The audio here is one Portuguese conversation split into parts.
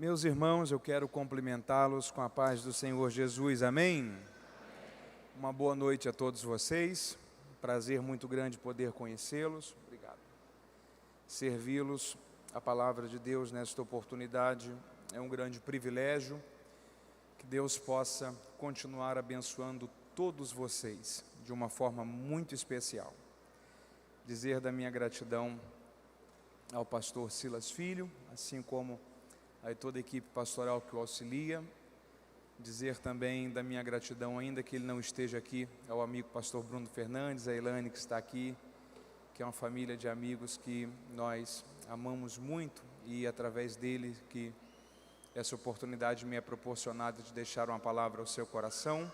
Meus irmãos, eu quero cumprimentá-los com a paz do Senhor Jesus, amém? Uma boa noite a todos vocês, prazer muito grande poder conhecê-los, obrigado. Servi-los a palavra de Deus nesta oportunidade é um grande privilégio, que Deus possa continuar abençoando todos vocês de uma forma muito especial. Dizer da minha gratidão ao pastor Silas Filho, assim como a toda a equipe pastoral que o auxilia. Dizer também da minha gratidão, ainda que ele não esteja aqui, ao amigo pastor Bruno Fernandes, a Elane que está aqui, que é uma família de amigos que nós amamos muito e através dele que essa oportunidade me é proporcionada de deixar uma palavra ao seu coração.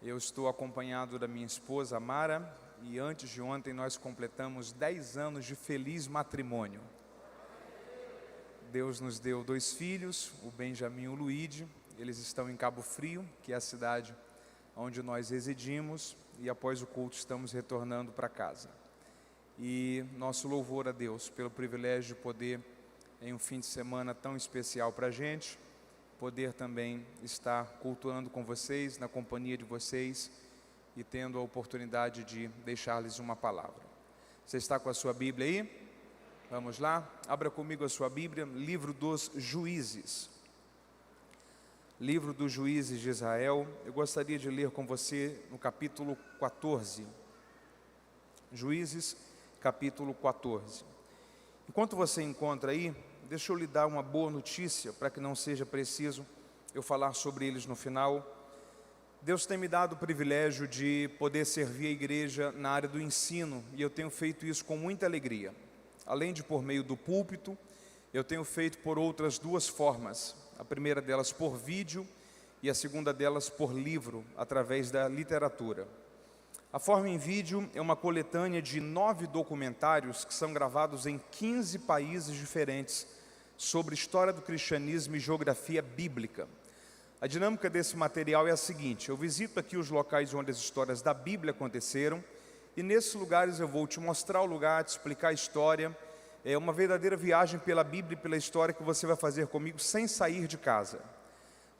Eu estou acompanhado da minha esposa Mara e antes de ontem nós completamos 10 anos de feliz matrimônio. Deus nos deu 2 filhos, o Benjamin e o Luíde. Eles estão em Cabo Frio, que é a cidade onde nós residimos, e após o culto estamos retornando para casa. E nosso louvor a Deus pelo privilégio de poder, em um fim de semana tão especial para a gente, poder também estar cultuando com vocês, na companhia de vocês, e tendo a oportunidade de deixar-lhes uma palavra. Você está com a sua Bíblia aí? Vamos lá? Abra comigo a sua Bíblia, livro dos Juízes. Livro dos Juízes de Israel. Eu gostaria de ler com você no capítulo 14. Juízes, capítulo 14. Enquanto você encontra aí, deixa eu lhe dar uma boa notícia, para que não seja preciso eu falar sobre eles no final. Deus tem me dado o privilégio de poder servir a igreja na área do ensino, e eu tenho feito isso com muita alegria. Além de por meio do púlpito, eu tenho feito por outras 2 formas. A primeira delas por vídeo e a segunda delas por livro, através da literatura. A forma em vídeo é uma coletânea de 9 documentários que são gravados em 15 países diferentes sobre história do cristianismo e geografia bíblica. A dinâmica desse material é a seguinte: eu visito aqui os locais onde as histórias da Bíblia aconteceram, e nesses lugares eu vou te mostrar o lugar, te explicar a história. É uma verdadeira viagem pela Bíblia e pela história que você vai fazer comigo sem sair de casa.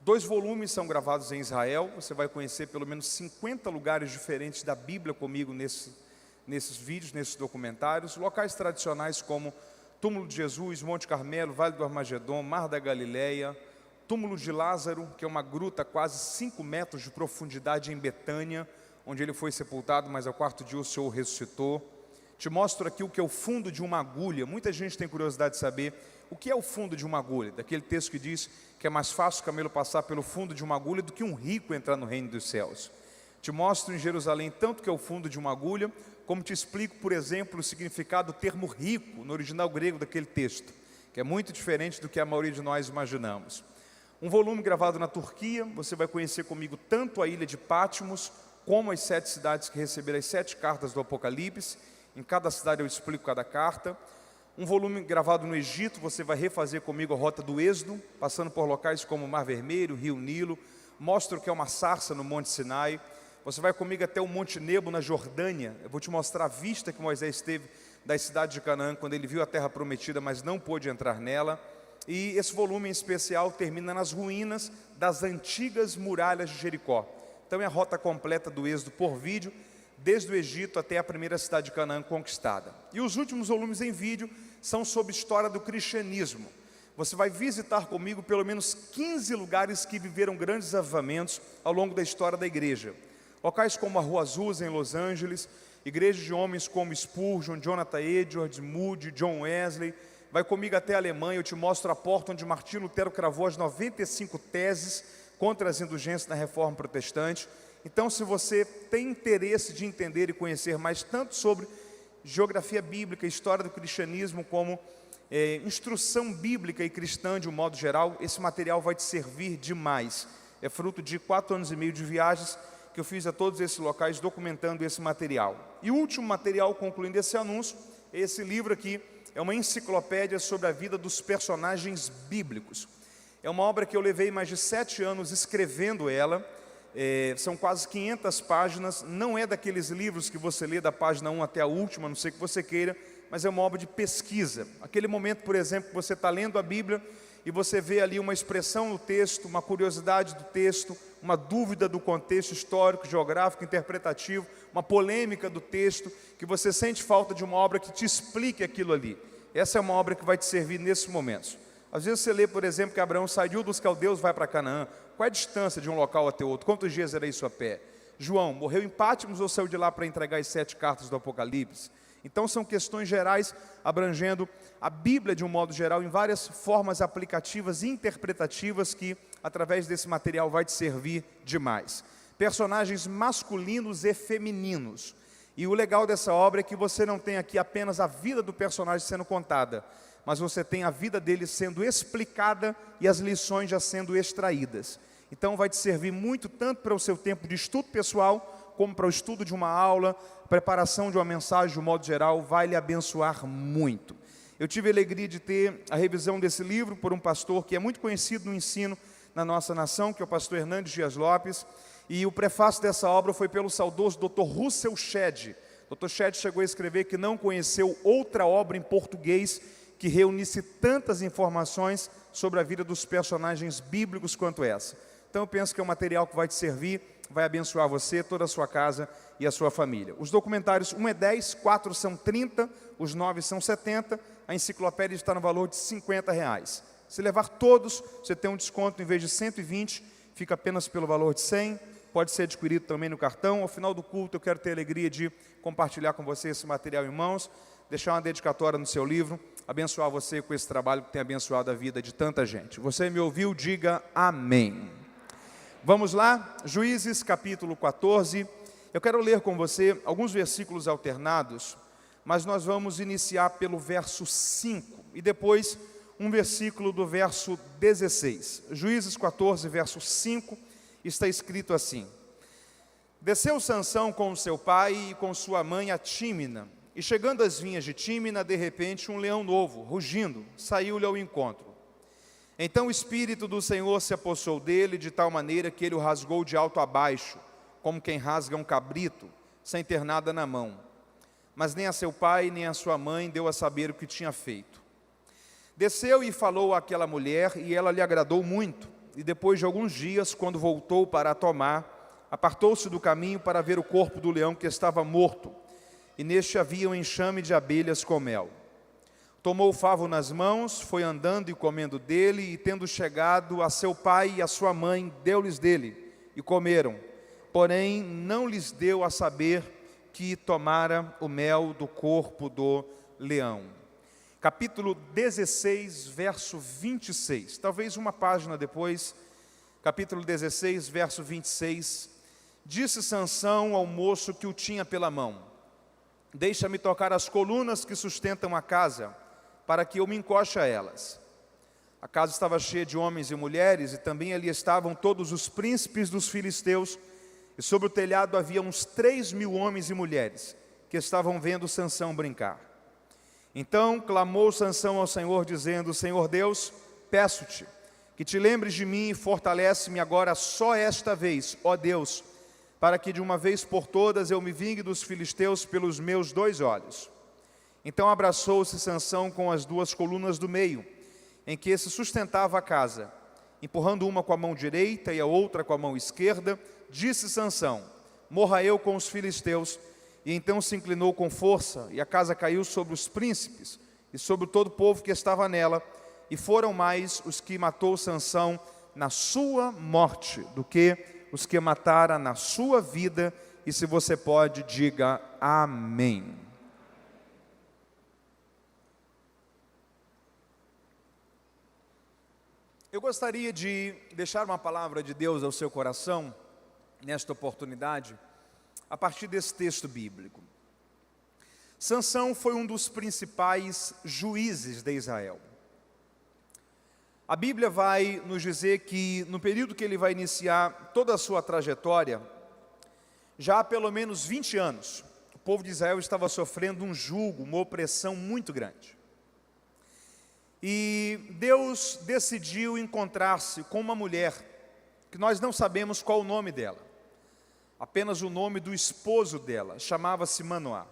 2 volumes são gravados em Israel, você vai conhecer pelo menos 50 lugares diferentes da Bíblia comigo nesses vídeos, nesses documentários. Locais tradicionais como Túmulo de Jesus, Monte Carmelo, Vale do Armagedon, Mar da Galileia, Túmulo de Lázaro, que é uma gruta quase 5 metros de profundidade em Betânia, onde ele foi sepultado, mas ao 4º dia o Senhor ressuscitou. Te mostro aqui o que é o fundo de uma agulha. Muita gente tem curiosidade de saber o que é o fundo de uma agulha. Daquele texto que diz que é mais fácil o camelo passar pelo fundo de uma agulha do que um rico entrar no reino dos céus. Te mostro em Jerusalém tanto que é o fundo de uma agulha, como te explico, por exemplo, o significado do termo rico, no original grego daquele texto, que é muito diferente do que a maioria de nós imaginamos. Um volume gravado na Turquia, você vai conhecer comigo tanto a ilha de Patmos, como as 7 cidades que receberam as 7 cartas do Apocalipse. Em cada cidade eu explico cada carta. Um volume gravado no Egito, você vai refazer comigo a rota do Êxodo, passando por locais como o Mar Vermelho, Rio Nilo. Mostro o que é uma sarça no Monte Sinai. Você vai comigo até o Monte Nebo, na Jordânia. Eu vou te mostrar a vista que Moisés teve das cidades de Canaã, quando ele viu a terra prometida, mas não pôde entrar nela. E esse volume em especial termina nas ruínas das antigas muralhas de Jericó. Então é a rota completa do Êxodo por vídeo, desde o Egito até a primeira cidade de Canaã conquistada. E os últimos volumes em vídeo são sobre história do cristianismo. Você vai visitar comigo pelo menos 15 lugares que viveram grandes avivamentos ao longo da história da igreja. Locais como a Rua Azusa, em Los Angeles, igrejas de homens como Spurgeon, Jonathan Edwards, Moody, John Wesley. Vai comigo até a Alemanha, eu te mostro a porta onde Martinho Lutero cravou as 95 teses contra as indulgências na Reforma Protestante. Então, se você tem interesse de entender e conhecer mais tanto sobre geografia bíblica, história do cristianismo, como instrução bíblica e cristã de um modo geral, esse material vai te servir demais. É fruto de 4 anos e meio de viagens que eu fiz a todos esses locais documentando esse material. E o último material, concluindo esse anúncio, é esse livro aqui. É uma enciclopédia sobre a vida dos personagens bíblicos. É uma obra que eu levei mais de 7 anos escrevendo ela. São quase 500 páginas, não é daqueles livros que você lê da página 1 até a última, a não ser que você queira, mas é uma obra de pesquisa. Aquele momento, por exemplo, que você está lendo a Bíblia e você vê ali uma expressão no texto, uma curiosidade do texto, uma dúvida do contexto histórico, geográfico, interpretativo, uma polêmica do texto, que você sente falta de uma obra que te explique aquilo ali. Essa é uma obra que vai te servir nesses momentos. Às vezes você lê, por exemplo, que Abraão saiu dos caldeus e vai para Canaã. Qual é a distância de um local até outro? Quantos dias era isso a pé? João morreu em Pátimos ou saiu de lá para entregar as 7 cartas do Apocalipse? Então são questões gerais, abrangendo a Bíblia de um modo geral, em várias formas aplicativas e interpretativas que, através desse material, vai te servir demais. Personagens masculinos e femininos. E o legal dessa obra é que você não tem aqui apenas a vida do personagem sendo contada, mas você tem a vida dele sendo explicada e as lições já sendo extraídas. Então vai te servir muito, tanto para o seu tempo de estudo pessoal, como para o estudo de uma aula, preparação de uma mensagem de um modo geral, vai lhe abençoar muito. Eu tive a alegria de ter a revisão desse livro por um pastor que é muito conhecido no ensino na nossa nação, que é o pastor Hernandes Dias Lopes, e o prefácio dessa obra foi pelo saudoso Dr. Russell Shedd. Dr. Shedd chegou a escrever que não conheceu outra obra em português que reunisse tantas informações sobre a vida dos personagens bíblicos quanto essa. Então eu penso que é um material que vai te servir, vai abençoar você, toda a sua casa e a sua família. Os documentários 1 é 10, 4 são 30, os 9 são 70, a enciclopédia está no valor de R$50. Se levar todos, você tem um desconto, em vez de 120, fica apenas pelo valor de 100, pode ser adquirido também no cartão. Ao final do culto eu quero ter a alegria de compartilhar com você esse material em mãos, deixar uma dedicatória no seu livro, abençoar você com esse trabalho que tem abençoado a vida de tanta gente. Você me ouviu? Diga amém. Vamos lá, Juízes capítulo 14, eu quero ler com você alguns versículos alternados, mas nós vamos iniciar pelo verso 5 e depois um versículo do verso 16. Juízes 14, verso 5, está escrito assim: Desceu Sansão com seu pai e com sua mãe a Tímina, e chegando às vinhas de Tímina, de repente um leão novo, rugindo, saiu-lhe ao encontro. Então o Espírito do Senhor se apossou dele, de tal maneira que ele o rasgou de alto a baixo, como quem rasga um cabrito, sem ter nada na mão. Mas nem a seu pai, nem a sua mãe deu a saber o que tinha feito. Desceu e falou àquela mulher, e ela lhe agradou muito. E depois de alguns dias, quando voltou para a tomar, apartou-se do caminho para ver o corpo do leão que estava morto, e neste havia um enxame de abelhas com mel. Tomou o favo nas mãos, foi andando e comendo dele, e tendo chegado a seu pai e a sua mãe, deu-lhes dele, e comeram. Porém, não lhes deu a saber que tomara o mel do corpo do leão. Capítulo 16, verso 26. Talvez uma página depois, capítulo 16, verso 26. Disse Sansão ao moço que o tinha pela mão: Deixa-me tocar as colunas que sustentam a casa, para que eu me encoste a elas. A casa estava cheia de homens e mulheres, e também ali estavam todos os príncipes dos filisteus, e sobre o telhado havia uns 3.000 homens e mulheres, que estavam vendo Sansão brincar. Então clamou Sansão ao Senhor, dizendo: Senhor Deus, peço-te, que te lembres de mim e fortalece-me agora só esta vez, ó Deus, para que de uma vez por todas eu me vingue dos filisteus pelos meus 2 olhos. Então abraçou-se Sansão com as 2 colunas do meio, em que se sustentava a casa. Empurrando uma com a mão direita e a outra com a mão esquerda, disse Sansão: Morra eu com os filisteus. E então se inclinou com força, e a casa caiu sobre os príncipes, e sobre todo o povo que estava nela, e foram mais os que matou Sansão na sua morte, do que os que matara na sua vida. E se você pode, diga amém. Eu gostaria de deixar uma palavra de Deus ao seu coração, nesta oportunidade, a partir desse texto bíblico. Sansão foi um dos principais juízes de Israel. A Bíblia vai nos dizer que no período que ele vai iniciar toda a sua trajetória, já há pelo menos 20 anos, o povo de Israel estava sofrendo um jugo, uma opressão muito grande. E Deus decidiu encontrar-se com uma mulher, que nós não sabemos qual o nome dela, apenas o nome do esposo dela, chamava-se Manoá.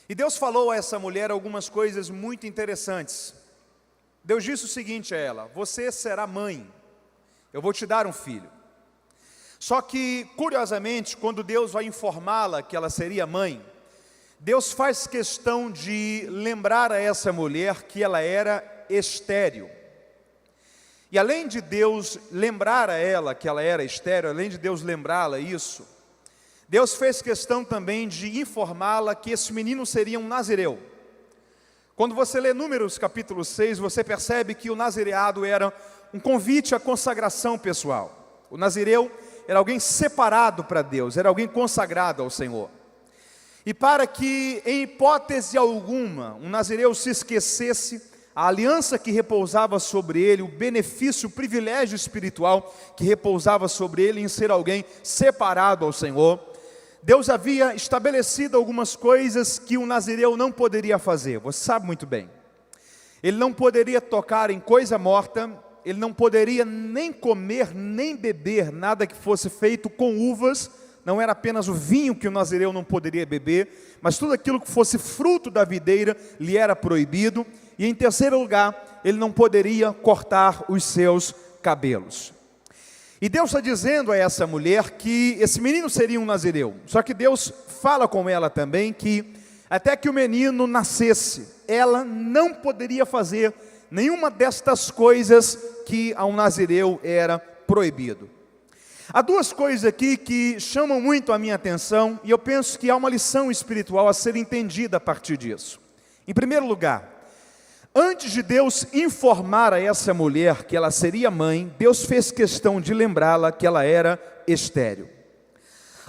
E Deus falou a essa mulher algumas coisas muito interessantes. Deus disse o seguinte a ela: você será mãe, eu vou te dar um filho. Só que, curiosamente, quando Deus vai informá-la que ela seria mãe, Deus faz questão de lembrar a essa mulher que ela era estéril. E além de Deus lembrar a ela que ela era estéril, além de Deus lembrá-la isso, Deus fez questão também de informá-la que esse menino seria um nazireu. Quando você lê Números capítulo 6, você percebe que o nazireado era um convite à consagração pessoal. O nazireu era alguém separado para Deus, era alguém consagrado ao Senhor. E para que, em hipótese alguma, um nazireu se esquecesse a aliança que repousava sobre ele, o benefício, o privilégio espiritual que repousava sobre ele em ser alguém separado ao Senhor, Deus havia estabelecido algumas coisas que o nazireu não poderia fazer. Você sabe muito bem. Ele não poderia tocar em coisa morta, ele não poderia nem comer, nem beber nada que fosse feito com uvas. Não era apenas o vinho que o nazireu não poderia beber, mas tudo aquilo que fosse fruto da videira lhe era proibido. E em terceiro lugar, ele não poderia cortar os seus cabelos. E Deus está dizendo a essa mulher que esse menino seria um nazireu. Só que Deus fala com ela também que até que o menino nascesse, ela não poderia fazer nenhuma destas coisas que a um nazireu era proibido. Há duas coisas aqui que chamam muito a minha atenção e eu penso que há uma lição espiritual a ser entendida a partir disso. Em primeiro lugar, antes de Deus informar a essa mulher que ela seria mãe, Deus fez questão de lembrá-la que ela era estéril.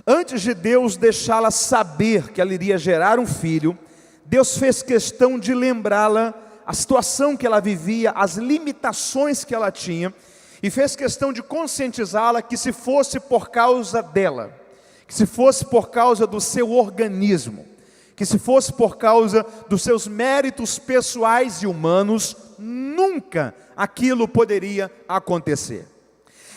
Antes de Deus deixá-la saber que ela iria gerar um filho, Deus fez questão de lembrá-la a situação que ela vivia, as limitações que ela tinha, e fez questão de conscientizá-la que se fosse por causa dela, que se fosse por causa do seu organismo, que se fosse por causa dos seus méritos pessoais e humanos, nunca aquilo poderia acontecer.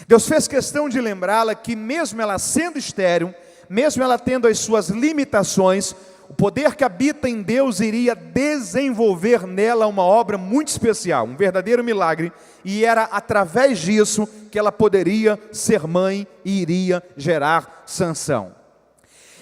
Deus fez questão de lembrá-la que mesmo ela sendo estéril, mesmo ela tendo as suas limitações, o poder que habita em Deus iria desenvolver nela uma obra muito especial, um verdadeiro milagre, e era através disso que ela poderia ser mãe e iria gerar Sansão.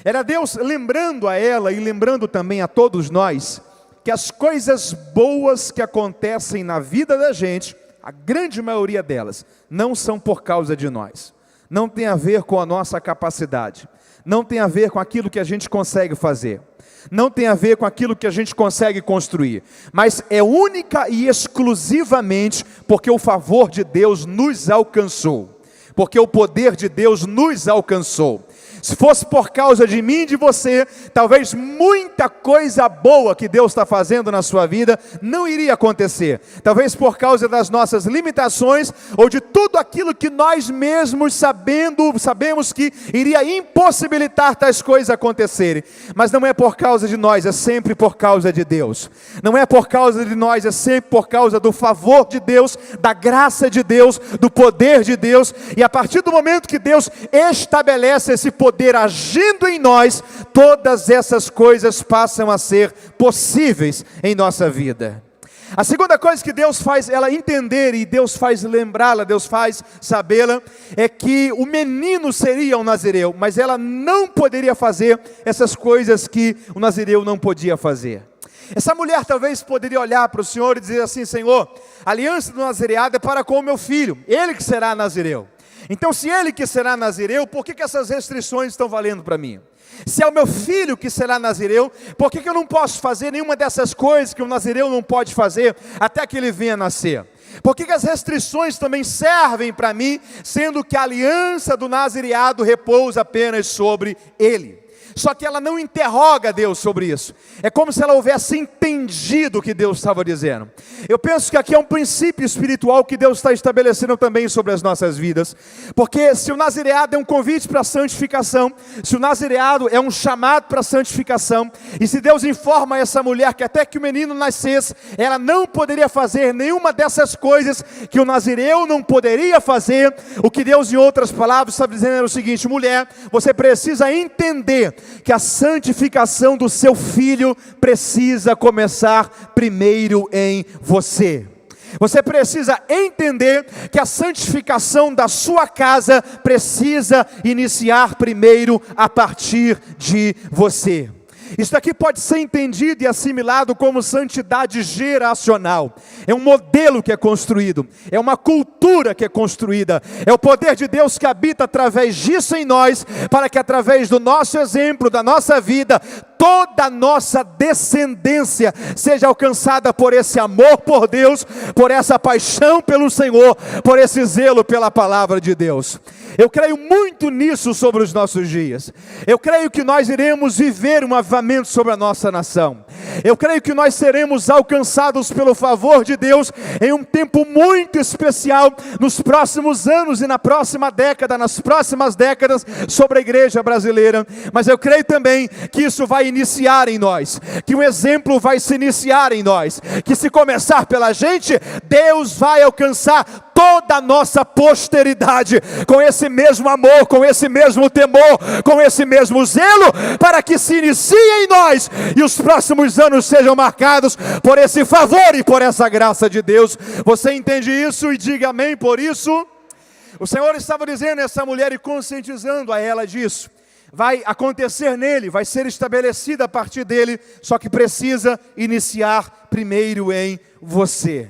Era Deus lembrando a ela e lembrando também a todos nós, que as coisas boas que acontecem na vida da gente, a grande maioria delas, não são por causa de nós, não tem a ver com a nossa capacidade, não tem a ver com aquilo que a gente consegue fazer, não tem a ver com aquilo que a gente consegue construir, mas é única e exclusivamente porque o favor de Deus nos alcançou, porque o poder de Deus nos alcançou. Se fosse por causa de mim e de você, talvez muita coisa boa que Deus está fazendo na sua vida não iria acontecer. Talvez por causa das nossas limitações ou de tudo aquilo que nós mesmos sabemos que iria impossibilitar tais coisas acontecerem. Mas não é por causa de nós, é sempre por causa de Deus. Não é por causa de nós, é sempre por causa do favor de Deus, da graça de Deus, do poder de Deus. E a partir do momento que Deus estabelece esse poder agindo em nós, todas essas coisas passam a ser possíveis em nossa vida. A segunda coisa que Deus faz ela entender e Deus faz lembrá-la, Deus faz sabê-la, é que o menino seria um nazireu, mas ela não poderia fazer essas coisas que o nazireu não podia fazer. Essa mulher talvez poderia olhar para o Senhor e dizer assim: Senhor, a aliança do nazireado é para com o meu filho, ele que será nazireu. Então, se ele que será nazireu, por que essas restrições estão valendo para mim? Se é o meu filho que será nazireu, por que eu não posso fazer nenhuma dessas coisas que o nazireu não pode fazer até que ele venha nascer? Por que as restrições também servem para mim, sendo que a aliança do nazireado repousa apenas sobre ele? Só que ela não interroga Deus sobre isso. É como se ela houvesse entendido o que Deus estava dizendo. Eu penso que aqui é um princípio espiritual que Deus está estabelecendo também sobre as nossas vidas. Porque se o nazireado é um convite para a santificação, se o nazireado é um chamado para a santificação, e se Deus informa essa mulher que até que o menino nascesse, ela não poderia fazer nenhuma dessas coisas que o nazireu não poderia fazer, o que Deus, em outras palavras, está dizendo era o seguinte: mulher, você precisa entender que a santificação do seu filho precisa começar primeiro em você. Você precisa entender que a santificação da sua casa precisa iniciar primeiro a partir de você. Isso aqui pode ser entendido e assimilado como santidade geracional. É um modelo que é construído, é uma cultura que é construída, é o poder de Deus que habita através disso em nós, para que através do nosso exemplo, da nossa vida, toda a nossa descendência seja alcançada por esse amor por Deus, por essa paixão pelo Senhor, por esse zelo pela palavra de Deus. Eu creio muito nisso sobre os nossos dias. Eu creio que nós iremos viver um avivamento sobre a nossa nação. Eu creio que nós seremos alcançados pelo favor de Deus em um tempo muito especial nos próximos anos e na próxima década, nas próximas décadas sobre a igreja brasileira. Mas eu creio também que isso vai iniciar em nós, que um exemplo vai se iniciar em nós, que se começar pela gente, Deus vai alcançar toda a nossa posteridade com esse mesmo amor, com esse mesmo temor, com esse mesmo zelo, para que se inicie em nós e os próximos anos sejam marcados por esse favor e por essa graça de Deus. Você entende isso? E diga amém por isso. O Senhor estava dizendo a essa mulher e conscientizando a ela disso. Vai acontecer nele, vai ser estabelecida a partir dele, só que precisa iniciar primeiro em você.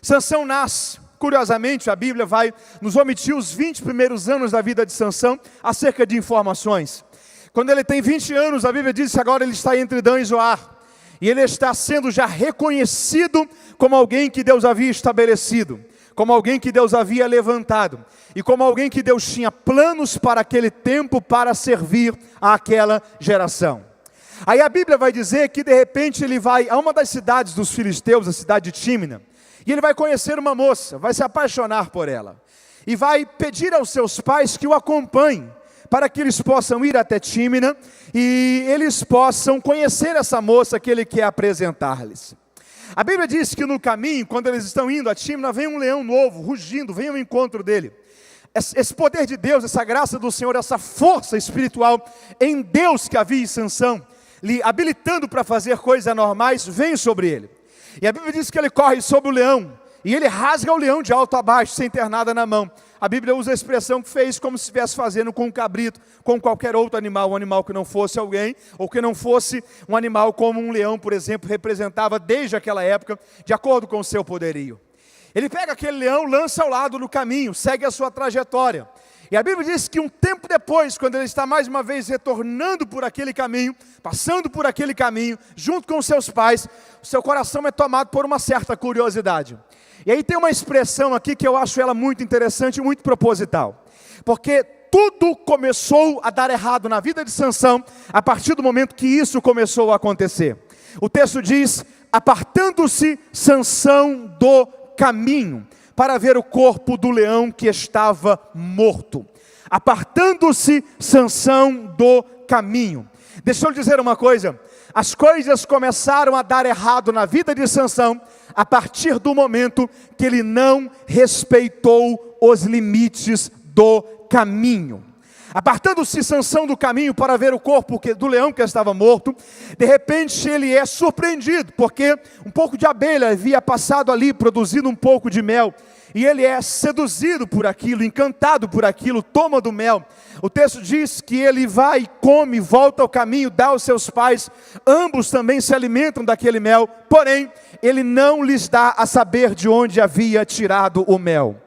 Sansão nasce. Curiosamente, a Bíblia vai nos omitir os 20 primeiros anos da vida de Sansão acerca de informações. Quando ele tem 20 anos, a Bíblia diz que agora ele está entre Dan e Zoar. E ele está sendo já reconhecido como alguém que Deus havia estabelecido, como alguém que Deus havia levantado, e como alguém que Deus tinha planos para aquele tempo, para servir àquela geração. Aí a Bíblia vai dizer que de repente ele vai a uma das cidades dos filisteus, a cidade de Tímina, e ele vai conhecer uma moça, vai se apaixonar por ela, e vai pedir aos seus pais que o acompanhem, para que eles possam ir até Tímina, e eles possam conhecer essa moça que ele quer apresentar-lhes. A Bíblia diz que no caminho, quando eles estão indo a Tímina, vem um leão novo, rugindo, vem ao encontro dele. Esse poder de Deus, essa graça do Senhor, essa força espiritual em Deus que havia em Sansão, lhe habilitando para fazer coisas anormais, vem sobre ele. E a Bíblia diz que ele corre sobre o leão, e ele rasga o leão de alto a baixo, sem ter nada na mão. A Bíblia usa a expressão que fez como se estivesse fazendo com um cabrito, com qualquer outro animal, um animal que não fosse alguém, ou que não fosse um animal como um leão, por exemplo, representava desde aquela época, de acordo com o seu poderio. Ele pega aquele leão, lança ao lado no caminho, segue a sua trajetória. E a Bíblia diz que um tempo depois, quando ele está mais uma vez retornando por aquele caminho, passando por aquele caminho, junto com os seus pais, o seu coração é tomado por uma certa curiosidade. E aí tem uma expressão aqui que eu acho ela muito interessante e muito proposital. Porque tudo começou a dar errado na vida de Sansão, a partir do momento que isso começou a acontecer. O texto diz, apartando-se Sansão do caminho, para ver o corpo do leão que estava morto. Apartando-se Sansão do caminho. Deixa eu lhe dizer uma coisa, as coisas começaram a dar errado na vida de Sansão, a partir do momento que ele não respeitou os limites do caminho. Apartando-se Sansão do caminho para ver o corpo do leão que estava morto, de repente ele é surpreendido, porque um pouco de abelha havia passado ali, produzindo um pouco de mel, e ele é seduzido por aquilo, encantado por aquilo, toma do mel. O texto diz que ele vai, come, volta ao caminho, dá aos seus pais, ambos também se alimentam daquele mel, porém, ele não lhes dá a saber de onde havia tirado o mel.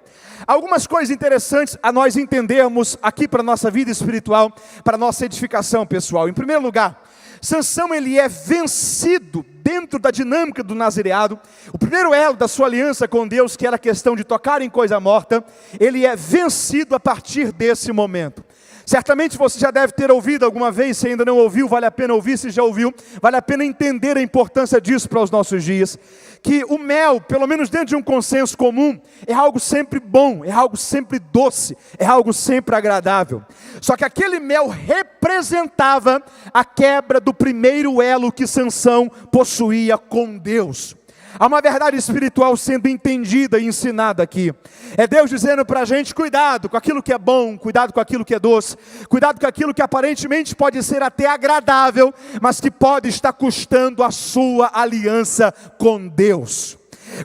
Algumas coisas interessantes a nós entendermos aqui para a nossa vida espiritual, para a nossa edificação pessoal. Em primeiro lugar, Sansão ele é vencido dentro da dinâmica do nazireado. O primeiro elo da sua aliança com Deus, que era a questão de tocar em coisa morta, ele é vencido a partir desse momento. Certamente você já deve ter ouvido alguma vez, se ainda não ouviu, vale a pena ouvir, se já ouviu, vale a pena entender a importância disso para os nossos dias, que o mel, pelo menos dentro de um consenso comum, é algo sempre bom, é algo sempre doce, é algo sempre agradável. Só que aquele mel representava a quebra do primeiro elo que Sansão possuía com Deus. Há uma verdade espiritual sendo entendida e ensinada aqui. É Deus dizendo para a gente, cuidado com aquilo que é bom, cuidado com aquilo que é doce, cuidado com aquilo que aparentemente pode ser até agradável, mas que pode estar custando a sua aliança com Deus.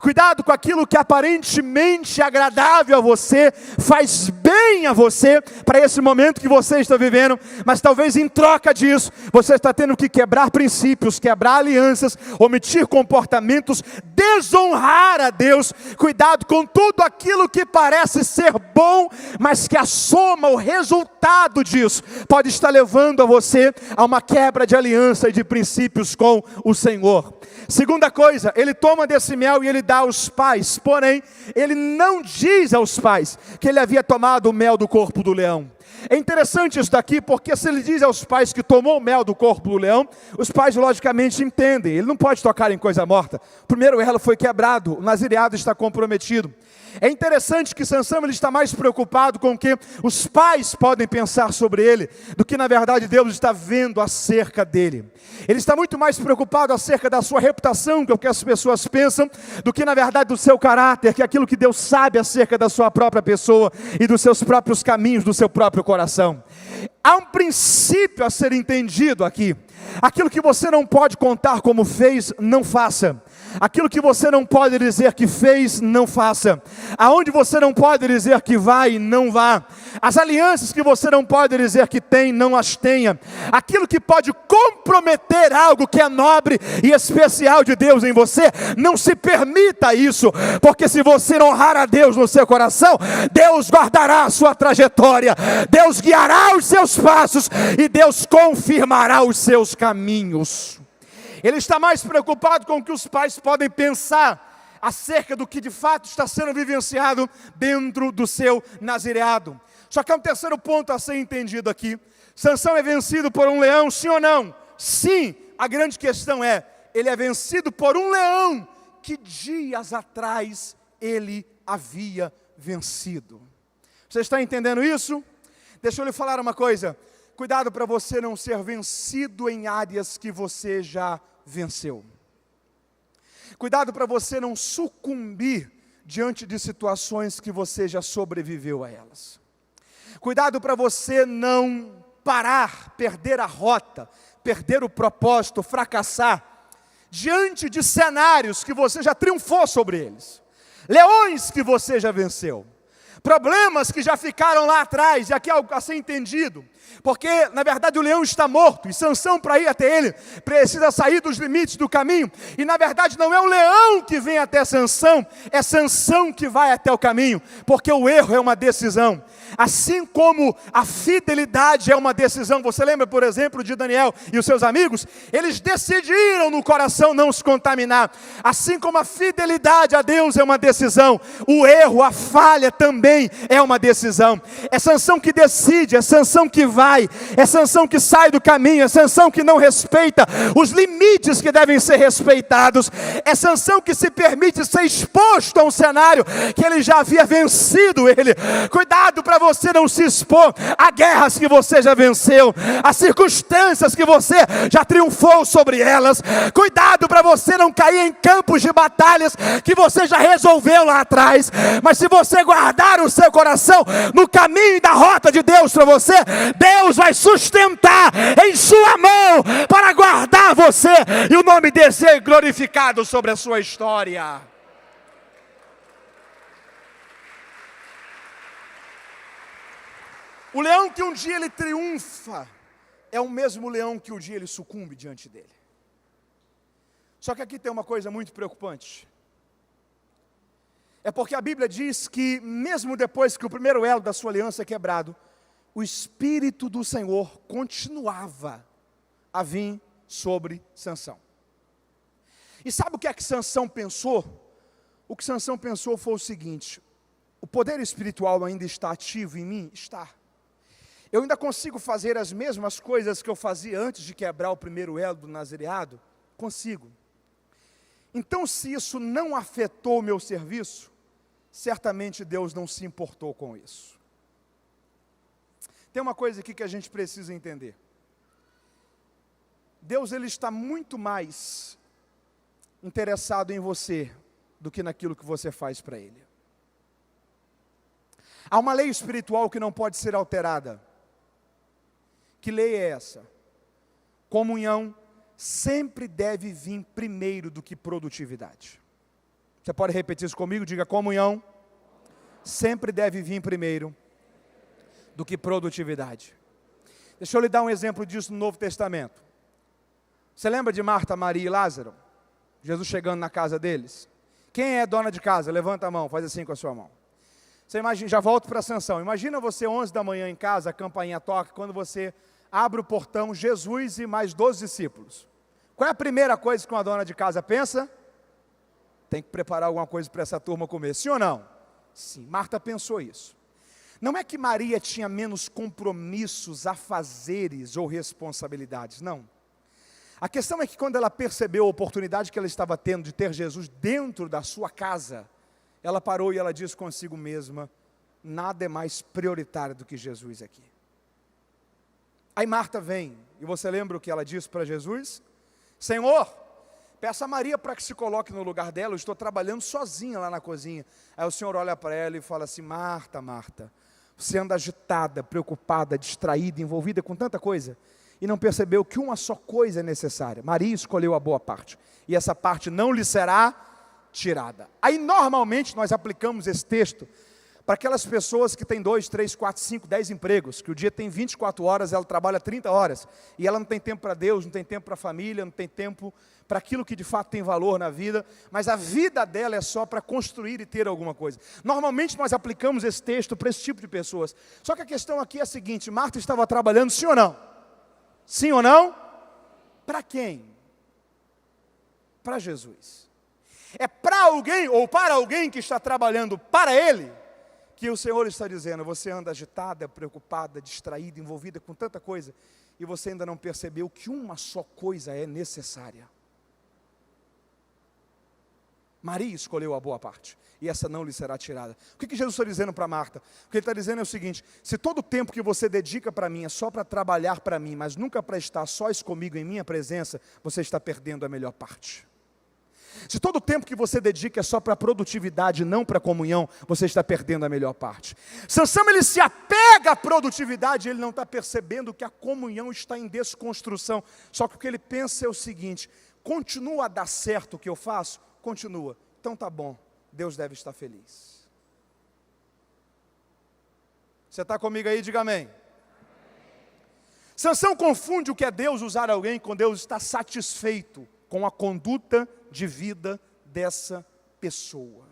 Cuidado com aquilo que aparentemente é agradável a você, faz bem a você, para esse momento que você está vivendo, mas talvez em troca disso, você está tendo que quebrar princípios, quebrar alianças, omitir comportamentos, desonrar a Deus. Cuidado com tudo aquilo que parece ser bom, mas que a soma, o resultado disso, pode estar levando a você a uma quebra de aliança e de princípios com o Senhor. Segunda coisa, ele toma desse mel e ele dá aos pais, porém, ele não diz aos pais que ele havia tomado o mel do corpo do leão. É interessante isso daqui, porque se ele diz aos pais que tomou o mel do corpo do leão, os pais logicamente entendem, ele não pode tocar em coisa morta. O primeiro elo foi quebrado, o nazireado está comprometido. É interessante que Sansão ele está mais preocupado com o que os pais podem pensar sobre ele, do que na verdade Deus está vendo acerca dele. Ele está muito mais preocupado acerca da sua reputação, que é o que as pessoas pensam, do que na verdade do seu caráter, que é aquilo que Deus sabe acerca da sua própria pessoa e dos seus próprios caminhos, do seu próprio coração. Há um princípio a ser entendido aqui. Aquilo que você não pode contar como fez, não faça. Aquilo que você não pode dizer que fez, não faça. Aonde você não pode dizer que vai, não vá. As alianças que você não pode dizer que tem, não as tenha. Aquilo que pode comprometer algo que é nobre e especial de Deus em você, não se permita isso, porque se você não honrar a Deus no seu coração, Deus guardará a sua trajetória, Deus guiará os seus passos e Deus confirmará os seus caminhos. Ele está mais preocupado com o que os pais podem pensar acerca do que de fato está sendo vivenciado dentro do seu nazireado. Só que há um terceiro ponto a ser entendido aqui. Sansão é vencido por um leão, sim ou não? Sim, a grande questão é, ele é vencido por um leão que dias atrás ele havia vencido. Você está entendendo isso? Deixa eu lhe falar uma coisa. Cuidado para você não ser vencido em áreas que você já venceu. Cuidado para você não sucumbir diante de situações que você já sobreviveu a elas. Cuidado para você não parar, perder a rota, perder o propósito, fracassar, diante de cenários que você já triunfou sobre eles, leões que você já venceu, problemas que já ficaram lá atrás, e aqui é algo a ser entendido, porque na verdade o leão está morto, e Sansão para ir até ele, precisa sair dos limites do caminho, e na verdade não é o leão que vem até Sansão, é Sansão que vai até o caminho, porque o erro é uma decisão, assim como a fidelidade é uma decisão. Você lembra por exemplo de Daniel e os seus amigos? Eles decidiram no coração não se contaminar, assim como a fidelidade a Deus é uma decisão, o erro, a falha também é uma decisão. É Sansão que decide, é Sansão que vai, é Sansão que sai do caminho, é Sansão que não respeita os limites que devem ser respeitados, é Sansão que se permite ser exposto a um cenário que ele já havia vencido ele. Cuidado para você não se expor a guerras que você já venceu, a circunstâncias que você já triunfou sobre elas. Cuidado para você não cair em campos de batalhas que você já resolveu lá atrás, mas se você guardar o seu coração no caminho e da rota de Deus para você, Deus vai sustentar em sua mão para guardar você, e o nome dele ser glorificado sobre a sua história. O leão que um dia ele triunfa, é o mesmo leão que um dia ele sucumbe diante dele. Só que aqui tem uma coisa muito preocupante. É porque a Bíblia diz que mesmo depois que o primeiro elo da sua aliança é quebrado, o Espírito do Senhor continuava a vir sobre Sansão. E sabe o que é que Sansão pensou? O que Sansão pensou foi o seguinte: o poder espiritual ainda está ativo em mim? Está. Eu ainda consigo fazer as mesmas coisas que eu fazia antes de quebrar o primeiro elo do nazireado? Consigo. Então, se isso não afetou o meu serviço, certamente Deus não se importou com isso. Tem uma coisa aqui que a gente precisa entender. Deus ele está muito mais interessado em você do que naquilo que você faz para Ele. Há uma lei espiritual que não pode ser alterada. Que lei é essa? Comunhão sempre deve vir primeiro do que produtividade. Você pode repetir isso comigo? Diga: comunhão sempre deve vir primeiro do que produtividade. Deixa eu lhe dar um exemplo disso no Novo Testamento. Você lembra de Marta, Maria e Lázaro? Jesus chegando na casa deles. Quem é dona de casa? Levanta a mão, faz assim com a sua mão. Você imagina, já volto para a Sansão. Imagina você 11 da manhã em casa, a campainha toca, quando você abre o portão, Jesus e mais 12 discípulos. Qual é a primeira coisa que uma dona de casa pensa? Tem que preparar alguma coisa para essa turma comer, sim ou não? Sim, Marta pensou isso. Não é que Maria tinha menos compromissos, afazeres ou responsabilidades, não. A questão é que quando ela percebeu a oportunidade que ela estava tendo de ter Jesus dentro da sua casa, ela parou e ela disse consigo mesma: nada é mais prioritário do que Jesus aqui. Aí Marta vem, e você lembra o que ela disse para Jesus? Senhor, peça a Maria para que se coloque no lugar dela, eu estou trabalhando sozinha lá na cozinha. Aí o Senhor olha para ela e fala assim: Marta, Marta, você anda agitada, preocupada, distraída, envolvida com tanta coisa, e não percebeu que uma só coisa é necessária. Maria escolheu a boa parte, e essa parte não lhe será tirada. Aí normalmente nós aplicamos esse texto para aquelas pessoas que têm 2, 3, 4, 5, 10 empregos, que o dia tem 24 horas, ela trabalha 30 horas, e ela não tem tempo para Deus, não tem tempo para a família, não tem tempo para aquilo que de fato tem valor na vida, mas a vida dela é só para construir e ter alguma coisa. Normalmente nós aplicamos esse texto para esse tipo de pessoas. Só que a questão aqui é a seguinte: Marta estava trabalhando, sim ou não? Sim ou não? Para quem? Para Jesus. É para alguém, ou para alguém que está trabalhando para Ele, que o Senhor está dizendo: você anda agitada, preocupada, distraída, envolvida com tanta coisa, e você ainda não percebeu que uma só coisa é necessária. Maria escolheu a boa parte, e essa não lhe será tirada. O que Jesus está dizendo para Marta? O que Ele está dizendo é o seguinte: se todo o tempo que você dedica para mim é só para trabalhar para mim, mas nunca para estar sós comigo em minha presença, você está perdendo a melhor parte. Se todo o tempo que você dedica é só para produtividade, não para comunhão, você está perdendo a melhor parte. Sansão, ele se apega à produtividade, ele não está percebendo que a comunhão está em desconstrução. Só que o que ele pensa é o seguinte: continua a dar certo o que eu faço? Continua. Então tá bom, Deus deve estar feliz. Você está comigo aí? Diga amém. Sansão confunde o que é Deus usar alguém com Deus está satisfeito com a conduta de vida dessa pessoa.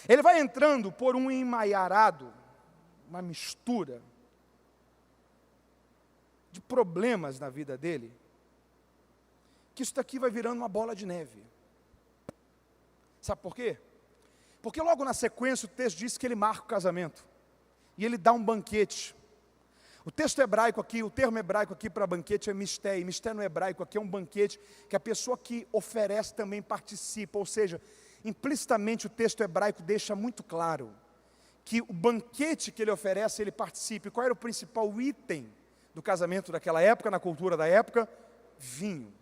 Ele vai entrando por um emaranhado, uma mistura de problemas na vida dele, que isso daqui vai virando uma bola de neve. Sabe por quê? Porque logo na sequência o texto diz que ele marca o casamento, e ele dá um banquete. O texto hebraico aqui, o termo hebraico aqui para banquete é misté, e misté no hebraico aqui é um banquete que a pessoa que oferece também participa, ou seja, implicitamente o texto hebraico deixa muito claro que o banquete que ele oferece, ele participa. E qual era o principal item do casamento daquela época, na cultura da época? Vinho.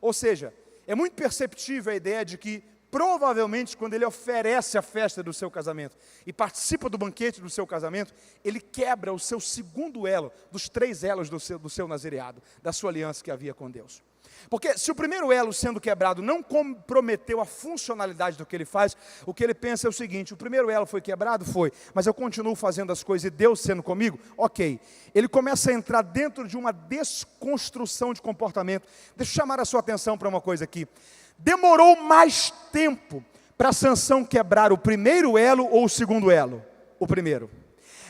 Ou seja, é muito perceptível a ideia de que provavelmente quando ele oferece a festa do seu casamento e participa do banquete do seu casamento, ele quebra o seu segundo elo, dos 3 elos do seu nazireado, da sua aliança que havia com Deus. Porque se o primeiro elo sendo quebrado não comprometeu a funcionalidade do que ele faz, o que ele pensa é o seguinte: o primeiro elo foi quebrado? Foi, mas eu continuo fazendo as coisas e Deus sendo comigo? Ok. Ele começa a entrar dentro de uma desconstrução de comportamento. Deixa eu chamar a sua atenção para uma coisa aqui. Demorou mais tempo para Sansão quebrar o primeiro elo ou o segundo elo? O primeiro.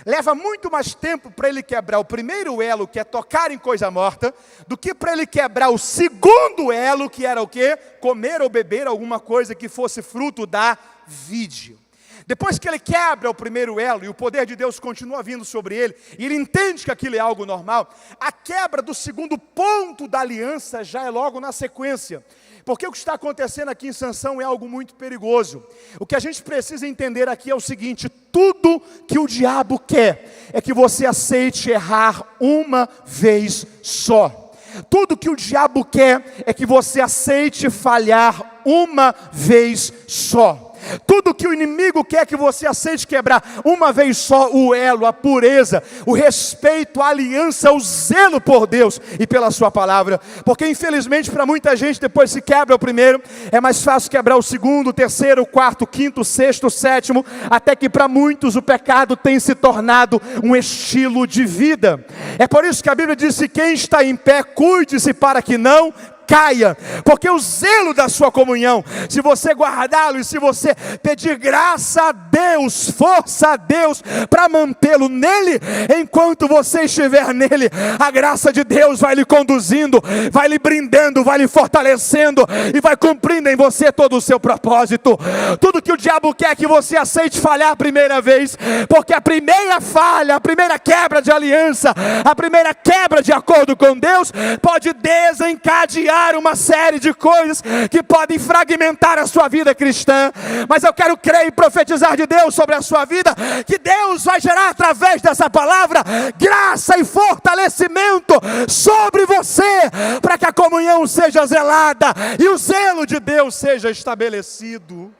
Leva muito mais tempo para ele quebrar o primeiro elo, que é tocar em coisa morta, do que para ele quebrar o segundo elo, que era o quê? Comer ou beber alguma coisa que fosse fruto da vide. Depois que ele quebra o primeiro elo e o poder de Deus continua vindo sobre ele, e ele entende que aquilo é algo normal, a quebra do segundo ponto da aliança já é logo na sequência. Porque o que está acontecendo aqui em Sansão é algo muito perigoso. O que a gente precisa entender aqui é o seguinte: tudo que o diabo quer é que você aceite errar uma vez só. Tudo que o diabo quer é que você aceite falhar uma vez só. Tudo que o inimigo quer que você aceite quebrar, uma vez só, o elo, a pureza, o respeito, a aliança, o zelo por Deus e pela sua palavra. Porque infelizmente para muita gente, depois se quebra o primeiro, é mais fácil quebrar o segundo, o terceiro, o quarto, o quinto, o sexto, o sétimo, até que para muitos o pecado tem se tornado um estilo de vida. É por isso que a Bíblia diz que quem está em pé, cuide-se para que não caia, porque o zelo da sua comunhão, se você guardá-lo e se você pedir graça a Deus, força a Deus para mantê-lo nele, enquanto você estiver nele, a graça de Deus vai lhe conduzindo, vai lhe brindando, vai lhe fortalecendo e vai cumprindo em você todo o seu propósito. Tudo que o diabo quer que você aceite falhar a primeira vez, porque a primeira falha, a primeira quebra de aliança, a primeira quebra de acordo com Deus, pode desencadear uma série de coisas que podem fragmentar a sua vida cristã. Mas eu quero crer e profetizar de Deus sobre a sua vida, que Deus vai gerar através dessa palavra graça e fortalecimento sobre você, para que a comunhão seja zelada e o zelo de Deus seja estabelecido.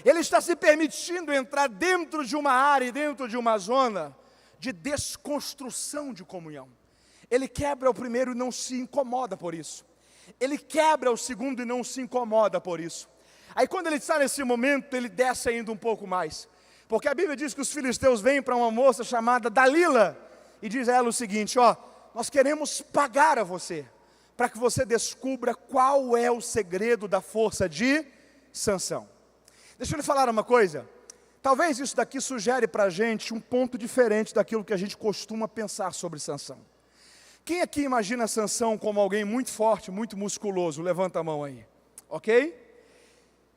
Ele está se permitindo entrar dentro de uma área, dentro de uma zona de desconstrução de comunhão. Ele quebra o primeiro e não se incomoda por isso. Ele quebra o segundo e não se incomoda por isso. Aí quando ele está nesse momento, ele desce ainda um pouco mais. Porque a Bíblia diz que os filisteus vêm para uma moça chamada Dalila e diz a ela o seguinte: ó, nós queremos pagar a você, para que você descubra qual é o segredo da força de Sansão. Deixa eu lhe falar uma coisa. Talvez isso daqui sugere para a gente um ponto diferente daquilo que a gente costuma pensar sobre Sansão. Quem aqui imagina Sansão como alguém muito forte, muito musculoso? Levanta a mão aí, ok?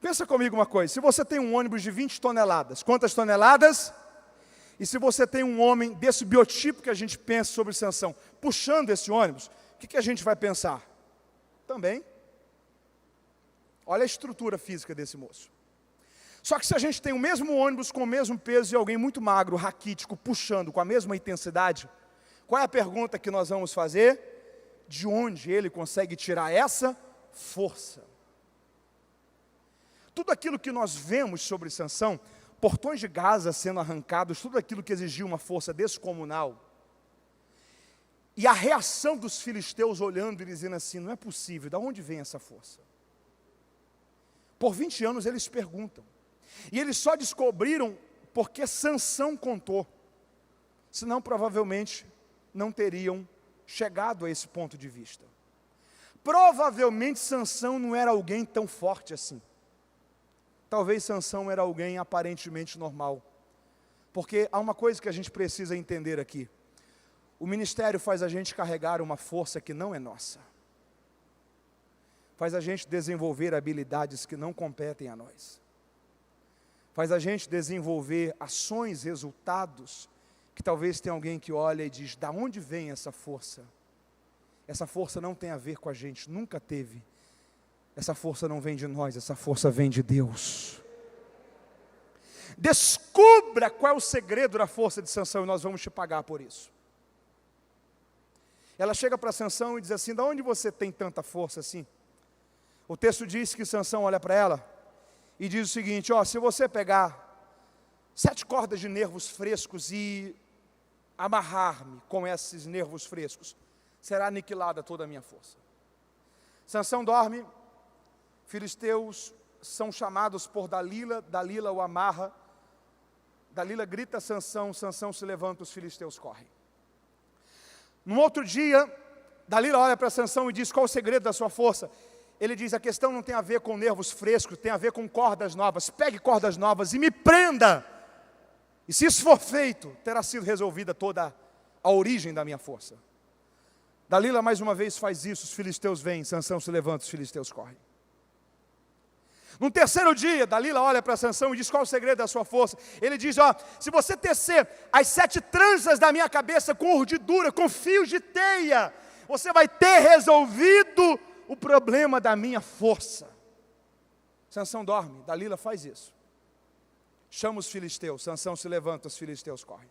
Pensa comigo uma coisa, se você tem um ônibus de 20 toneladas, quantas toneladas? E se você tem um homem desse biotipo que a gente pensa sobre Sansão, puxando esse ônibus, o que a gente vai pensar? Também. Olha a estrutura física desse moço. Só que se a gente tem o mesmo ônibus com o mesmo peso e alguém muito magro, raquítico, puxando com a mesma intensidade, qual é a pergunta que nós vamos fazer? De onde ele consegue tirar essa força? Tudo aquilo que nós vemos sobre Sansão, portões de Gaza sendo arrancados, tudo aquilo que exigia uma força descomunal, e a reação dos filisteus olhando e dizendo assim: não é possível, de onde vem essa força? Por 20 anos eles perguntam, e eles só descobriram porque Sansão contou, senão provavelmente não teriam chegado a esse ponto de vista. Provavelmente Sansão não era alguém tão forte assim. Talvez Sansão era alguém aparentemente normal. Porque há uma coisa que a gente precisa entender aqui. O ministério faz a gente carregar uma força que não é nossa. Faz a gente desenvolver habilidades que não competem a nós. Faz a gente desenvolver ações, resultados, que talvez tenha alguém que olha e diz: da onde vem essa força? Essa força não tem a ver com a gente, nunca teve. Essa força não vem de nós, essa força vem de Deus. Descubra qual é o segredo da força de Sansão e nós vamos te pagar por isso. Ela chega para Sansão e diz assim: da onde você tem tanta força assim? O texto diz que Sansão olha para ela e diz o seguinte: ó, se você pegar 7 cordas de nervos frescos e amarrar-me com esses nervos frescos, será aniquilada toda a minha força. Sansão dorme, filisteus são chamados por Dalila, Dalila o amarra, Dalila grita a Sansão, Sansão se levanta, os filisteus correm. No outro dia, Dalila olha para Sansão e diz: qual o segredo da sua força? Ele diz: a questão não tem a ver com nervos frescos, tem a ver com cordas novas. Pegue cordas novas e me prenda. E se isso for feito, terá sido resolvida toda a origem da minha força. Dalila mais uma vez faz isso, os filisteus vêm, Sansão se levanta, os filisteus correm. No terceiro dia, Dalila olha para Sansão e diz: qual o segredo da sua força? Ele diz: ó, se você tecer as 7 tranças da minha cabeça com urdidura, com fios de teia, você vai ter resolvido o problema da minha força. Sansão dorme, Dalila faz isso. Chama os filisteus, Sansão se levanta, os filisteus correm.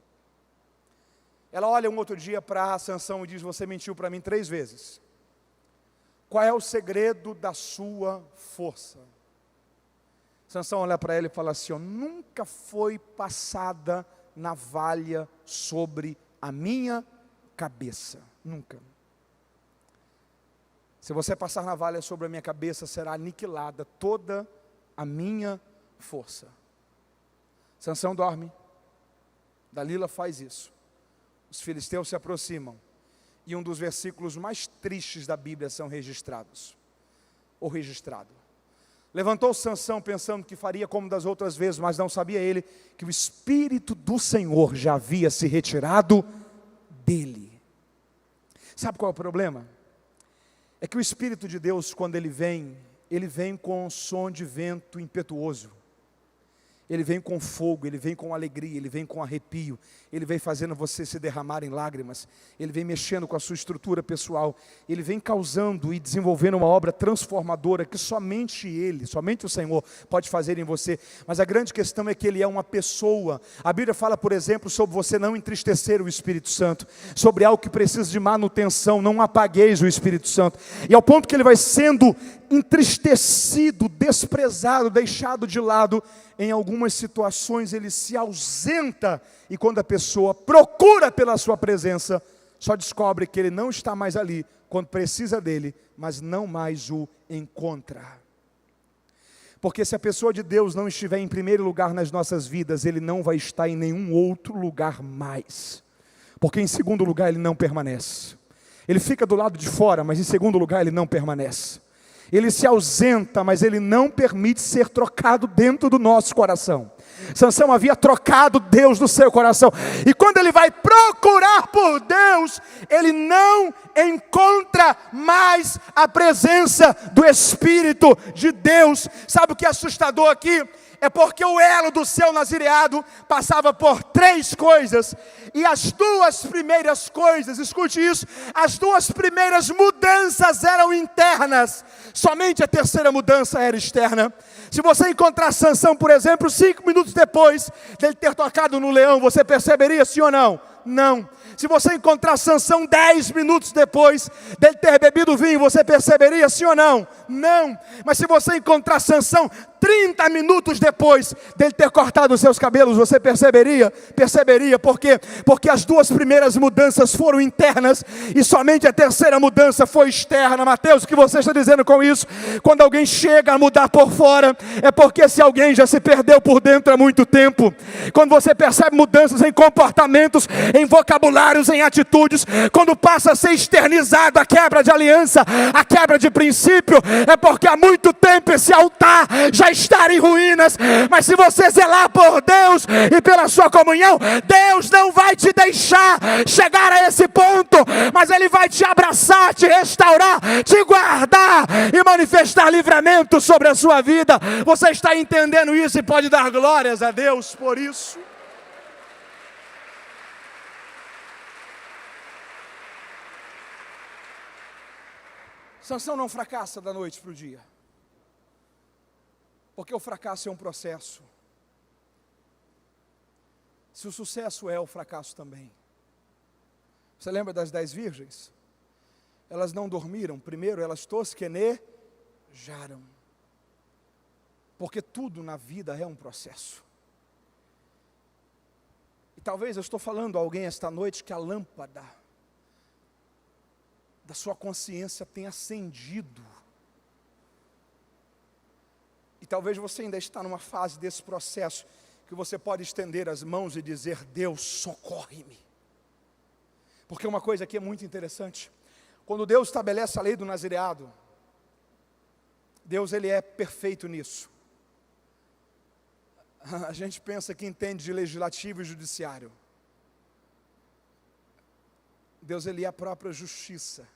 Ela olha um outro dia para Sansão e diz: você mentiu para mim 3 vezes. Qual é o segredo da sua força? Sansão olha para ela e fala assim, ó, nunca foi passada navalha sobre a minha cabeça, nunca. Se você passar navalha sobre a minha cabeça, será aniquilada toda a minha força. Sansão dorme, Dalila faz isso, os filisteus se aproximam, e um dos versículos mais tristes da Bíblia são registrados, ou registrado. Levantou Sansão pensando que faria como das outras vezes, mas não sabia ele que o Espírito do Senhor já havia se retirado dele. Sabe qual é o problema? É que o Espírito de Deus, quando ele vem com um som de vento impetuoso. Ele vem com fogo, ele vem com alegria, ele vem com arrepio, ele vem fazendo você se derramar em lágrimas, ele vem mexendo com a sua estrutura pessoal, ele vem causando e desenvolvendo uma obra transformadora que somente ele, somente o Senhor pode fazer em você. Mas a grande questão é que ele é uma pessoa. A Bíblia fala, por exemplo, sobre você não entristecer o Espírito Santo, sobre algo que precisa de manutenção, não apagueis o Espírito Santo, e ao ponto que ele vai sendo entristecido, desprezado, deixado de lado. Em algumas situações ele se ausenta, e quando a pessoa procura pela sua presença, só descobre que ele não está mais ali, quando precisa dele, mas não mais o encontra. Porque se a pessoa de Deus não estiver em primeiro lugar nas nossas vidas, ele não vai estar em nenhum outro lugar mais, porque em segundo lugar ele não permanece. Ele fica do lado de fora, mas em segundo lugar ele não permanece. Ele se ausenta, mas ele não permite ser trocado dentro do nosso coração. Sansão havia trocado Deus do seu coração, e quando ele vai procurar por Deus, ele não encontra mais a presença do Espírito de Deus. Sabe o que é assustador aqui? É porque o elo do seu nazireado passava por 3 coisas, e as 2 primeiras coisas, escute isso, as 2 primeiras mudanças eram internas, somente a terceira mudança era externa. Se você encontrar Sansão, por exemplo, 5 minutos depois dele ter tocado no leão, você perceberia, sim ou não? Não. Se você encontrar Sansão 10 minutos depois dele ter bebido vinho, você perceberia, sim ou não? Não. Mas se você encontrar Sansão 30 minutos depois dele ter cortado os seus cabelos, você perceberia? Perceberia. Por quê? Porque as 2 primeiras mudanças foram internas, e somente a terceira mudança foi externa. Mateus, o que você está dizendo com isso? Quando alguém chega a mudar por fora, é porque esse alguém já se perdeu por dentro há muito tempo. Quando você percebe mudanças em comportamentos, em vocabulários, em atitudes, quando passa a ser externizado a quebra de aliança, a quebra de princípio, é porque há muito tempo esse altar já está em ruínas. Mas se você zelar por Deus e pela sua comunhão, Deus não vai te deixar chegar a esse ponto, mas Ele vai te abraçar, te restaurar, te guardar e manifestar livramento sobre a sua vida. Você está entendendo isso e pode dar glórias a Deus por isso? Sansão não fracassa da noite para o dia, porque o fracasso é um processo. Se o sucesso é, o fracasso também. Você lembra das 10 virgens? Elas não dormiram, primeiro elas tosquenejaram, porque tudo na vida é um processo. E talvez eu estou falando a alguém esta noite que a lâmpada da sua consciência tenha acendido, e talvez você ainda está numa fase desse processo, que você pode estender as mãos e dizer: Deus, socorre-me. Porque uma coisa aqui é muito interessante, quando Deus estabelece a lei do nazireado, Deus, Ele é perfeito nisso. A gente pensa que entende de legislativo e judiciário. Deus, Ele é a própria justiça.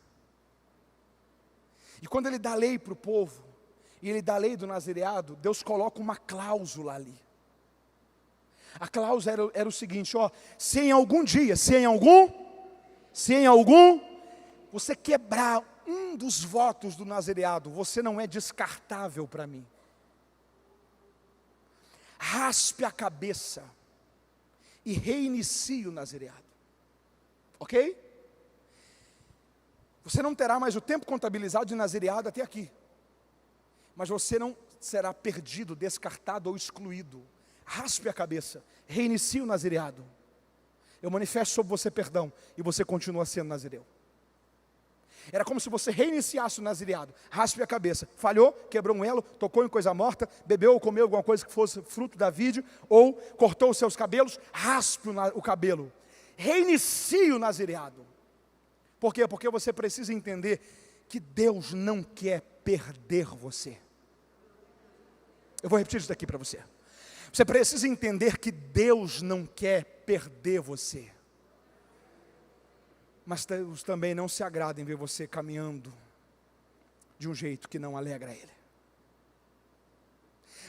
E quando Ele dá lei para o povo, e Ele dá a lei do nazireado, Deus coloca uma cláusula ali. A cláusula era o seguinte, ó: se em algum dia, se em algum, você quebrar um dos votos do nazireado, você não é descartável para mim. Raspe a cabeça e reinicie o nazireado. Ok? Você não terá mais o tempo contabilizado de nazireado até aqui. Mas você não será perdido, descartado ou excluído. Raspe a cabeça, reinicie o nazireado. Eu manifesto sobre você perdão e você continua sendo nazireu. Era como se você reiniciasse o nazireado. Raspe a cabeça. Falhou, quebrou um elo, tocou em coisa morta, bebeu ou comeu alguma coisa que fosse fruto da vide, ou cortou os seus cabelos, raspe o cabelo. Reinicie o nazireado. Por quê? Porque você precisa entender que Deus não quer perder você. Eu vou repetir isso daqui para você. Você precisa entender que Deus não quer perder você. Mas Deus também não se agrada em ver você caminhando de um jeito que não alegra Ele.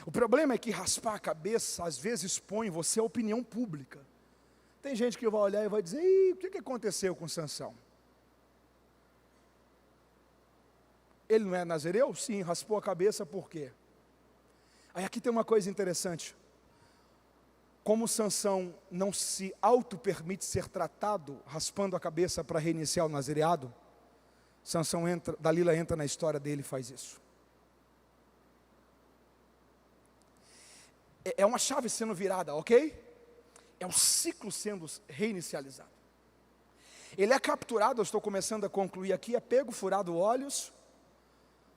O problema é que raspar a cabeça às vezes expõe você à opinião pública. Tem gente que vai olhar e vai dizer: o que aconteceu com Sansão? Ele não é nazireu? Sim, raspou a cabeça por quê? Aí aqui tem uma coisa interessante. Como Sansão não se auto-permite ser tratado, raspando a cabeça para reiniciar o nazireado, Dalila entra na história dele e faz isso. É uma chave sendo virada, ok? É um ciclo sendo reinicializado. Ele é capturado, eu estou começando a concluir aqui, é pego, furado olhos,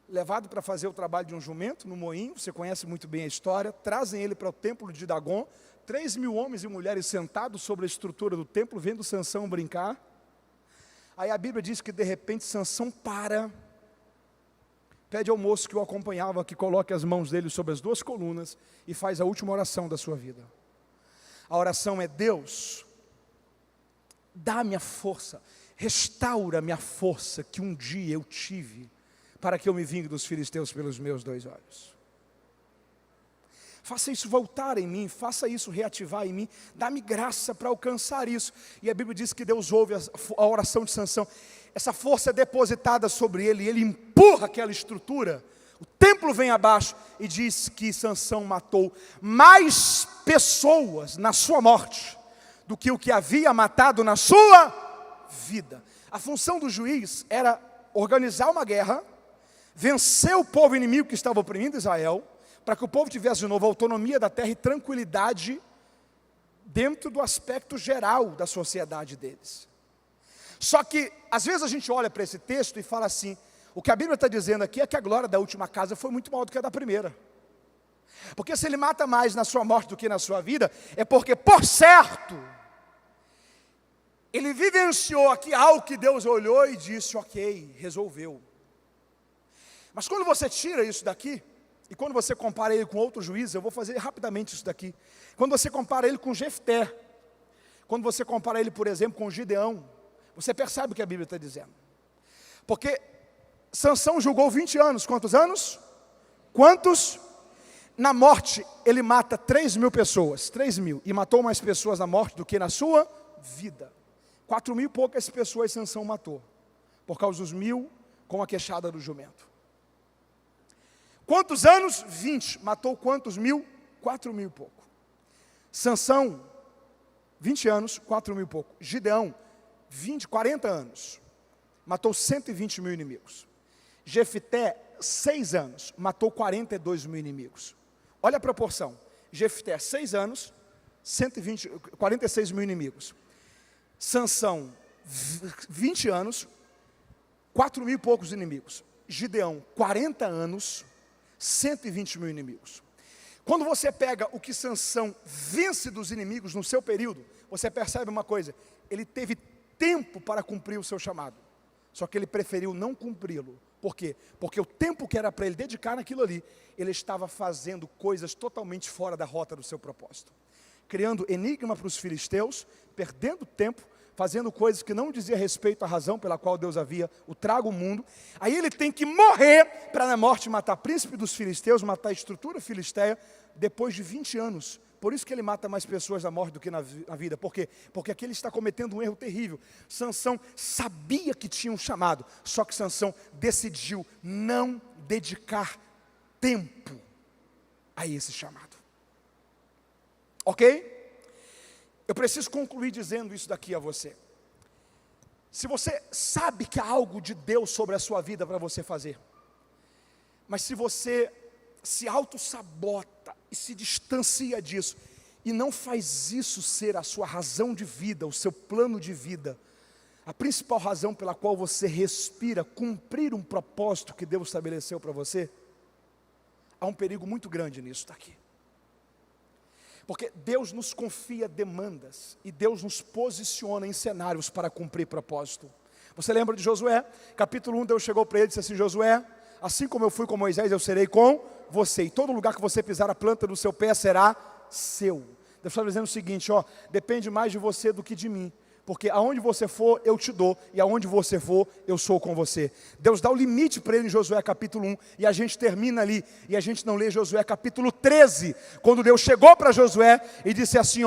levado para fazer o trabalho de um jumento no moinho, você conhece muito bem a história, trazem ele para o templo de Dagon, 3.000 homens e mulheres sentados sobre a estrutura do templo, vendo Sansão brincar. Aí a Bíblia diz que de repente Sansão para, pede ao moço que o acompanhava que coloque as mãos dele sobre as duas colunas e faz a última oração da sua vida. A oração é: Deus, dá-me a força, restaura minha força que um dia eu tive, para que eu me vingue dos filisteus pelos meus 2 olhos. Faça isso voltar em mim, faça isso reativar em mim, dá-me graça para alcançar isso. E a Bíblia diz que Deus ouve a oração de Sansão. Essa força é depositada sobre ele, e ele empurra aquela estrutura. O templo vem abaixo e diz que Sansão matou mais pessoas na sua morte do que o que havia matado na sua vida. A função do juiz era organizar uma guerra, vencer o povo inimigo que estava oprimindo Israel, para que o povo tivesse de novo autonomia da terra e tranquilidade dentro do aspecto geral da sociedade deles. Só que, às vezes a gente olha para esse texto e fala assim: o que a Bíblia está dizendo aqui é que a glória da última casa foi muito maior do que a da primeira. Porque se ele mata mais na sua morte do que na sua vida, é porque, por certo, ele vivenciou aqui algo que Deus olhou e disse: ok, resolveu. Mas quando você tira isso daqui, e quando você compara ele com outros juízes, eu vou fazer rapidamente isso daqui. Quando você compara ele com Jefté, quando você compara ele, por exemplo, com Gideão, você percebe o que a Bíblia está dizendo. Porque Sansão julgou 20 anos, quantos anos? Quantos? Na morte, ele mata 3.000 pessoas, 3.000, e matou mais pessoas na morte do que na sua vida. 4.000 e poucas pessoas Sansão matou, por causa dos 1.000 com a queixada do jumento. Quantos anos? 20. Matou quantos mil? 4.000 e pouco. Sansão, 20 anos, 4.000 e pouco. Gideão, 40 anos. Matou 120.000 inimigos. Jefté, 6 anos. Matou 42.000 inimigos. Olha a proporção. Jefté, 6 anos, 46.000 inimigos. Sansão, 20 anos, 4.000 e poucos inimigos. Gideão, 40 anos, 120.000 inimigos. Quando você pega o que Sansão vence dos inimigos no seu período, você percebe uma coisa: ele teve tempo para cumprir o seu chamado, só que ele preferiu não cumpri-lo. Por quê? Porque o tempo que era para ele dedicar naquilo ali, ele estava fazendo coisas totalmente fora da rota do seu propósito, criando enigma para os filisteus, perdendo tempo, fazendo coisas que não dizia respeito à razão pela qual Deus havia o trago o mundo. Aí ele tem que morrer para na morte matar príncipe dos filisteus, matar a estrutura filisteia, depois de 20 anos. Por isso que ele mata mais pessoas na morte do que na vida. Por quê? Porque aqui ele está cometendo um erro terrível. Sansão sabia que tinha um chamado, só que Sansão decidiu não dedicar tempo a esse chamado. Ok? Eu preciso concluir dizendo isso daqui a você. Se você sabe que há algo de Deus sobre a sua vida para você fazer, mas se você se auto-sabota e se distancia disso, e não faz isso ser a sua razão de vida, o seu plano de vida, a principal razão pela qual você respira, cumprir um propósito que Deus estabeleceu para você, há um perigo muito grande nisso, está aqui. Porque Deus nos confia demandas, e Deus nos posiciona em cenários para cumprir propósito. Você lembra de Josué? Capítulo 1, Deus chegou para ele e disse assim: Josué, assim como eu fui com Moisés, eu serei com você, e todo lugar que você pisar a planta do seu pé será seu. Deus está dizendo o seguinte, depende mais de você do que de mim, porque aonde você for, eu te dou, e aonde você for, eu sou com você. Deus dá o limite para ele em Josué capítulo 1, e a gente termina ali, e a gente não lê Josué capítulo 13, quando Deus chegou para Josué e disse assim,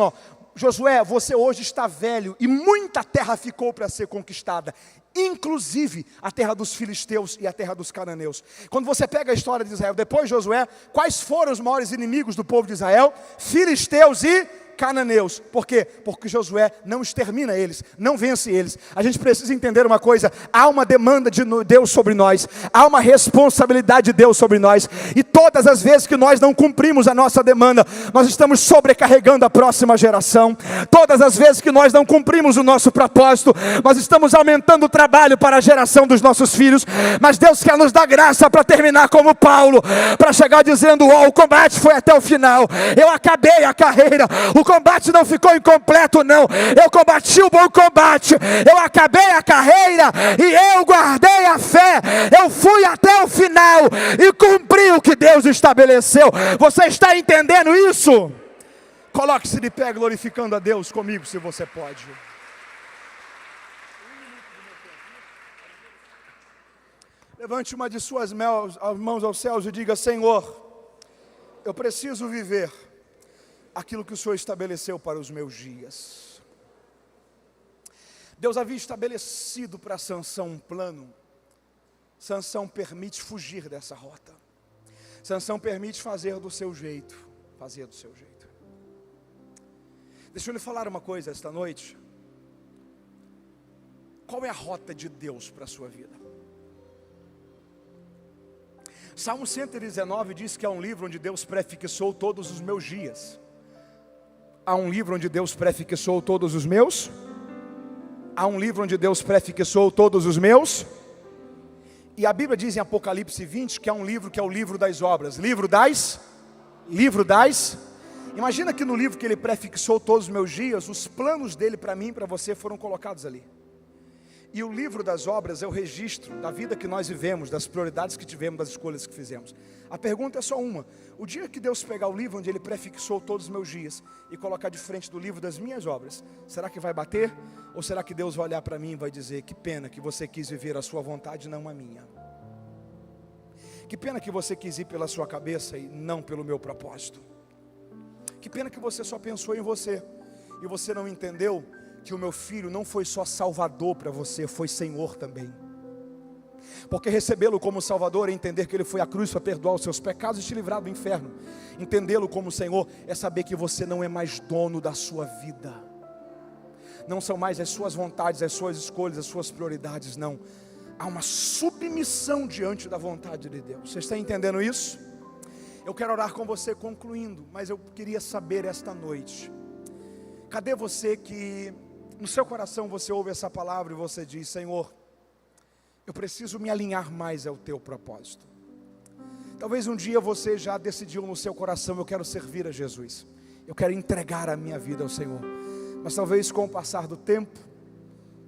Josué, você hoje está velho, e muita terra ficou para ser conquistada, inclusive a terra dos filisteus e a terra dos cananeus. Quando você pega a história de Israel, depois de Josué, quais foram os maiores inimigos do povo de Israel? Filisteus e cananeus. Por quê? Porque Josué não extermina eles, não vence eles. A gente precisa entender uma coisa: há uma demanda de Deus sobre nós, há uma responsabilidade de Deus sobre nós, e todas as vezes que nós não cumprimos a nossa demanda, nós estamos sobrecarregando a próxima geração. Todas as vezes que nós não cumprimos o nosso propósito, nós estamos aumentando o trabalho para a geração dos nossos filhos. Mas Deus quer nos dar graça para terminar como Paulo, para chegar dizendo: o combate foi até o final, eu acabei a carreira, o combate não ficou incompleto não, eu combati o bom combate, eu acabei a carreira e eu guardei a fé, eu fui até o final e cumpri o que Deus estabeleceu. Você está entendendo isso? Coloque-se de pé glorificando a Deus comigo, se você pode. Levante uma de suas mãos aos céus e diga: Senhor, eu preciso viver aquilo que o Senhor estabeleceu para os meus dias. Deus havia estabelecido para Sansão um plano. Sansão permite fugir dessa rota. Sansão permite fazer do seu jeito. Deixa eu lhe falar uma coisa esta noite. Qual é a rota de Deus para a sua vida? Salmo 119 diz que há um livro onde Deus prefixou todos os meus dias. Há um livro onde Deus prefixou todos os meus? Há um livro onde Deus prefixou todos os meus? E a Bíblia diz em Apocalipse 20 que há um livro que é o livro das obras. Livro das? Imagina que no livro que ele prefixou todos os meus dias, os planos dele para mim e para você foram colocados ali. E o livro das obras é o registro da vida que nós vivemos, das prioridades que tivemos, das escolhas que fizemos. A pergunta é só uma: o dia que Deus pegar o livro onde ele prefixou todos os meus dias e colocar de frente do livro das minhas obras, será que vai bater? Ou será que Deus vai olhar para mim e vai dizer: que pena que você quis viver a sua vontade e não a minha? Que pena que você quis ir pela sua cabeça e não pelo meu propósito? Que pena que você só pensou em você e você não entendeu que o meu filho não foi só Salvador para você, foi Senhor também. Porque recebê-lo como Salvador é entender que Ele foi à cruz para perdoar os seus pecados e te livrar do inferno. Entendê-lo como Senhor é saber que você não é mais dono da sua vida. Não são mais as suas vontades, as suas escolhas, as suas prioridades, não. Há uma submissão diante da vontade de Deus. Você está entendendo isso? Eu quero orar com você concluindo, mas eu queria saber esta noite: cadê você que no seu coração você ouve essa palavra e você diz: Senhor, eu preciso me alinhar mais ao teu propósito. Talvez um dia você já decidiu no seu coração: eu quero servir a Jesus, eu quero entregar a minha vida ao Senhor. Mas talvez com o passar do tempo,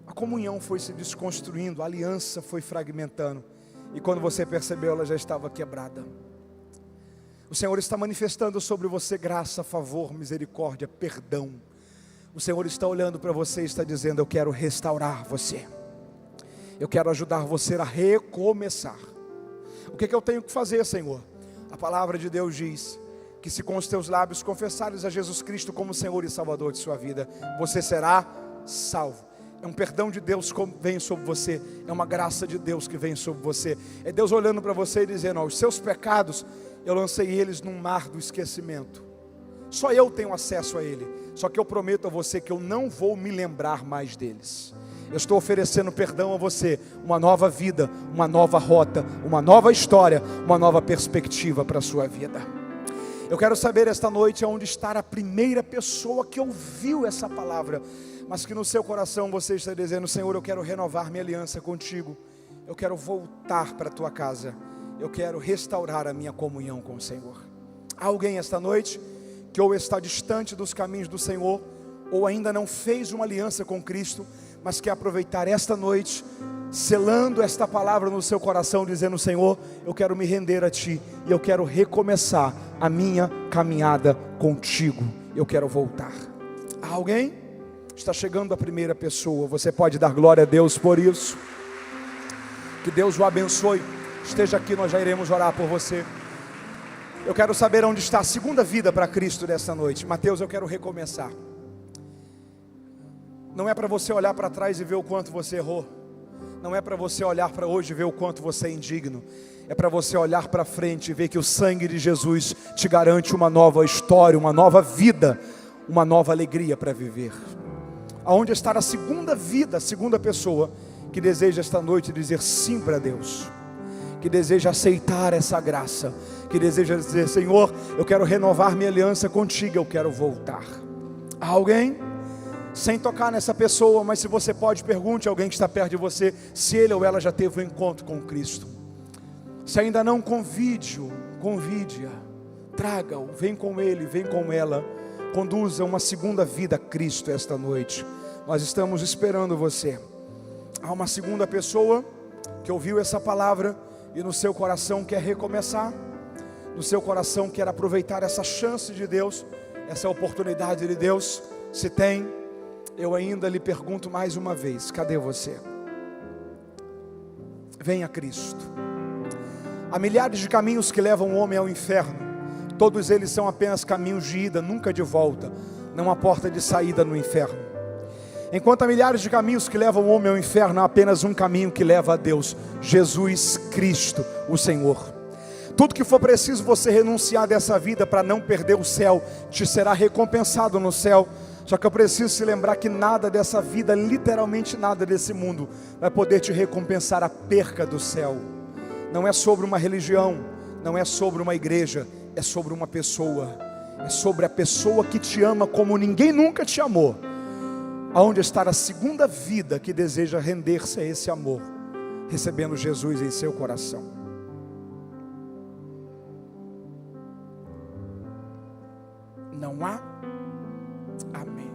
a comunhão foi se desconstruindo, a aliança foi fragmentando, e quando você percebeu, ela já estava quebrada. O Senhor está manifestando sobre você graça, favor, misericórdia, perdão. O Senhor está olhando para você e está dizendo: eu quero restaurar você, eu quero ajudar você a recomeçar. O que eu tenho que fazer, Senhor? A palavra de Deus diz que se com os teus lábios confessares a Jesus Cristo como Senhor e Salvador de sua vida, você será salvo. É um perdão de Deus que vem sobre você, é uma graça de Deus que vem sobre você. É Deus olhando para você e dizendo: os seus pecados, eu lancei eles num mar do esquecimento. Só eu tenho acesso a ele. Só que eu prometo a você que eu não vou me lembrar mais deles. Eu estou oferecendo perdão a você, uma nova vida, uma nova rota, uma nova história, uma nova perspectiva para a sua vida. Eu quero saber esta noite onde está a primeira pessoa que ouviu essa palavra, mas que no seu coração você está dizendo: Senhor, eu quero renovar minha aliança contigo, eu quero voltar para a tua casa, eu quero restaurar a minha comunhão com o Senhor. Há alguém esta noite que ou está distante dos caminhos do Senhor, ou ainda não fez uma aliança com Cristo, mas quer aproveitar esta noite, selando esta palavra no seu coração, dizendo: Senhor, eu quero me render a Ti, e eu quero recomeçar a minha caminhada contigo, eu quero voltar. Há alguém? Está chegando a primeira pessoa, você pode dar glória a Deus por isso? Que Deus o abençoe. Esteja aqui, nós já iremos orar por você. Eu quero saber onde está a segunda vida para Cristo nessa noite. Mateus, eu quero recomeçar. Não é para você olhar para trás e ver o quanto você errou. Não é para você olhar para hoje e ver o quanto você é indigno. É para você olhar para frente e ver que o sangue de Jesus te garante uma nova história, uma nova vida, uma nova alegria para viver. Aonde está a segunda vida, a segunda pessoa que deseja esta noite dizer sim para Deus, que deseja aceitar essa graça, que deseja dizer: Senhor, eu quero renovar minha aliança contigo, eu quero voltar. Há alguém? Sem tocar nessa pessoa, mas se você pode, pergunte a alguém que está perto de você se ele ou ela já teve um encontro com Cristo. Se ainda não, convide-o, convide-a, traga-o, vem com ele, vem com ela, conduza uma segunda vida a Cristo esta noite. Nós estamos esperando você. Há uma segunda pessoa que ouviu essa palavra e no seu coração quer recomeçar, no seu coração quer aproveitar essa chance de Deus, essa oportunidade de Deus. Se tem, eu ainda lhe pergunto mais uma vez: cadê você? Venha a Cristo. Há milhares de caminhos que levam o homem ao inferno, todos eles são apenas caminhos de ida, nunca de volta, não há porta de saída no inferno. Enquanto há milhares de caminhos que levam o homem ao inferno, há apenas um caminho que leva a Deus: Jesus Cristo, o Senhor. Tudo que for preciso você renunciar dessa vida para não perder o céu, te será recompensado no céu. Só que eu preciso se lembrar que nada dessa vida, literalmente nada desse mundo, vai poder te recompensar a perca do céu. Não é sobre uma religião, não é sobre uma igreja, é sobre uma pessoa. É sobre a pessoa que te ama como ninguém nunca te amou. Aonde está a segunda vida que deseja render-se a esse amor, recebendo Jesus em seu coração? Não há? Amém.